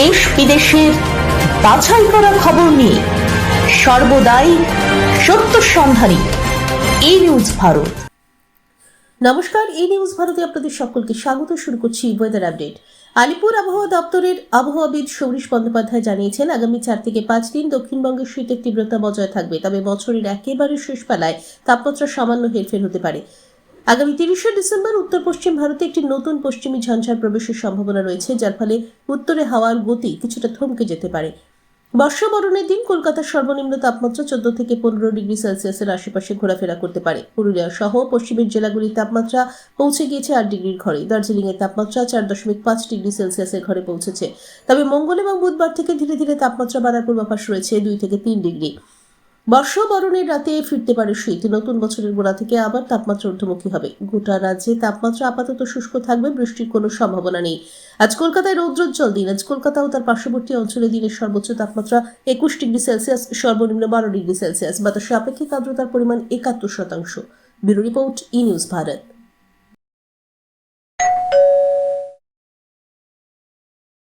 দেশ বিদেশের বাছাই করা খবর নিয়ে সর্বদাই সত্য সন্ধানী এই নিউজ ভারত। নমস্কার, এই নিউজ ভারতে আপনাদের সকলকে স্বাগত। শুরু করছি ওয়েদার আপডেট। আলিপুর আবহাওয়া দপ্তরের আবহাওয়াবিদ সৌরিশ বন্দ্যোপাধ্যায় জানিয়েছেন, আগামী 4 থেকে 5 দিন দক্ষিণবঙ্গের শীতের তীব্রতা বজায় থাকবে, তবে বছরের একেবারে শেষ বেলায় তাপমাত্রা সামান্য হেরফের হতে পারে। আগামী 30শে ডিসেম্বর উত্তর পশ্চিম ভারতে একটি নতুন পশ্চিমী ঝঞ্ঝার প্রবেশের সম্ভাবনা রয়েছে, যার ফলে উত্তরে হাওয়ার গতি কিছুটা থমকে যেতে পারে। বর্ষবরণের দিন কলকাতার সর্বনিম্ন তাপমাত্রা 14 থেকে 15 ডিগ্রি সেলসিয়াসের আশেপাশে ঘোরাফেরা করতে পারে। পুরুলিয়া সহ পশ্চিমের জেলাগুলির তাপমাত্রা পৌঁছে গিয়েছে 8 ডিগ্রির ঘরে। দার্জিলিং এর তাপমাত্রা 4.5 ডিগ্রি সেলসিয়াসের ঘরে পৌঁছেছে। তবে মঙ্গল এবং বুধবার থেকে ধীরে ধীরে তাপমাত্রা বাড়ার পূর্বাভাস রয়েছে 2 থেকে 3 ডিগ্রি। বর্ষবরণের রাতে ফিরতে পারে শীত। নতুন বছরের গোড়া থেকে আবার তাপমাত্রা ঊর্ধ্বমুখী হবে। গোটা রাজ্যে তাপমাত্রা আপাতত শুষ্ক থাকবে, বৃষ্টির কোনো সম্ভাবনা নেই। আজ কলকাতায় রৌদ্রোজ্জ্বল দিন। আজ কলকাতা ও তার পার্শ্ববর্তী অঞ্চলে দিনের সর্বোচ্চ তাপমাত্রা 21 ডিগ্রি সেলসিয়াস, সর্বনিম্ন 12 ডিগ্রি সেলসিয়াস। বাতাসে আপেক্ষিক আর্দ্রতার পরিমাণ 71%। ব্যুরো রিপোর্ট, ই নিউজ ভারত।